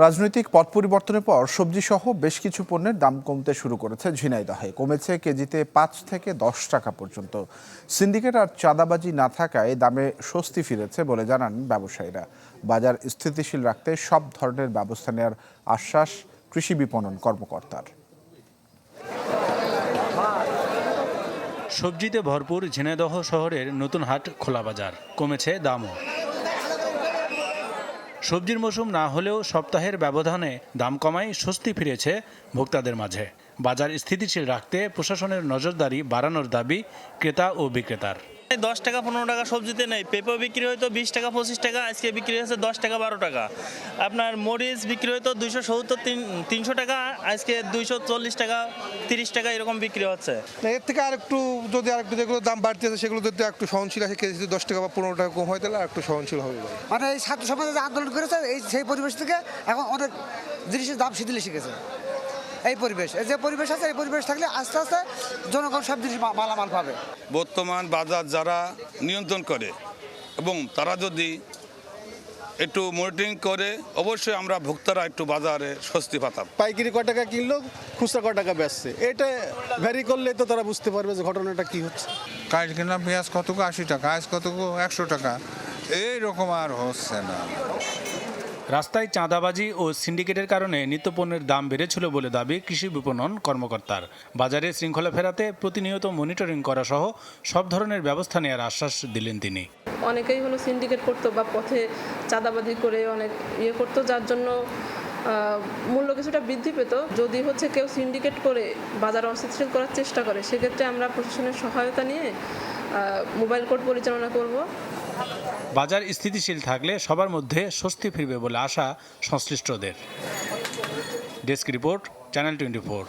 রাজনৈতিক পট পরিবর্তনের পর সবজিসহ বেশ কিছু পণ্যের দাম কমতে শুরু করেছে ঝিনাইদহে। কমেছে কেজিতে ৫ থেকে ১০ টাকা পর্যন্ত। সিন্ডিকেট আর চাঁদাবাজি না থাকায় দামে স্বস্তি ফিরেছে বলে জানান ব্যবসায়ীরা। বাজার স্থিতিশীল রাখতে সব ধরনের ব্যবস্থা নেওয়ার আশ্বাস কৃষি বিপণন কর্মকর্তার। সবজিতে ভরপুর ঝিনাইদহ শহরের নতুন হাট খোলা বাজার, কমেছে দামও। সবজির মৌসুম না হলেও সপ্তাহের ব্যবধানে দাম কমায় স্বস্তি ফিরেছে ভোক্তাদের মাঝে। বাজার স্থিতিশীল রাখতে প্রশাসনের নজরদারি বাড়ানোর দাবি ক্রেতা ও বিক্রেতার। 10 টাকা 15 টাকা সবজিতে নেই। পেঁপে বিক্রি হয়তো 20 টাকা 25 টাকা, আজকে বিক্রি হয়েছে 10 টাকা 12 টাকা। আপনার মরিচ বিক্রি হয়তো 270 300 টাকা, আজকে 240 টাকা 30 টাকা এরকম বিক্রি হচ্ছে। এর থেকে আরেকটু যেগুলো দাম বাড়তেছে সেগুলো যদি একটু সহনশীল আছে, কেজি 10 টাকা বা 15 টাকা কম হয় তাহলে একটু সহনশীল হবে। মানে এই ছাত্র সমাজ যে আন্দোলন করেছে সেই পরিবেশ থেকে এখন অনেক জিনিসের দাম শিথিল শিখেছে। এই পরিবেশ যে পরিবেশ আছে, এই পরিবেশ থাকলে আস্তে আস্তে জনগণ সব জিনিস মালামাল পাবে। বর্তমান বাজার যারা নিয়ন্ত্রণ করে এবং তারা যদি একটু মনিটরিং করে, অবশ্যই আমরা ভোক্তারা একটু বাজারে স্বস্তি পাতাম। পাইকারি কয় টাকা কিনলো, খুচরা কয় টাকা বেচছে, এটা ভ্যারি করলে তো তারা বুঝতে পারবে যে ঘটনাটা কি হচ্ছে। কাজ কিনলাম পেঁয়াজ কতটুকু 80 টাকা, আজ কতটুকু 100 টাকা, এইরকম আর হচ্ছে না। রাস্তায় চাঁদাবাজি ও সিন্ডিকেটের কারণে নিত্যপণ্যের দাম বেড়েছিল বলে দাবি কৃষি বিপণন কর্মকর্তার। বাজারে শৃঙ্খলা ফেরাতে প্রতিনিয়ত মনিটরিং করা সহ সব ধরনের ব্যবস্থা নেওয়ার আশ্বাস দিলেন তিনি। অনেকেই হলো সিন্ডিকেট করতো বা পথে চাঁদাবাজি করে অনেক করতো, যার জন্য মূল্য কিছুটা বৃদ্ধি পেত। যদি হচ্ছে কেউ সিন্ডিকেট করে বাজার অস্থিতিশীল করার চেষ্টা করে, সেক্ষেত্রে আমরা প্রশাসনের সহায়তা নিয়ে মোবাইল কোর্ট পরিচালনা করব। বাজার স্থিতিশীল থাকলে সবার মধ্যে স্বস্তি ফিরবে বলে আশা সংশ্লিষ্টদের। Desk report, channel 24।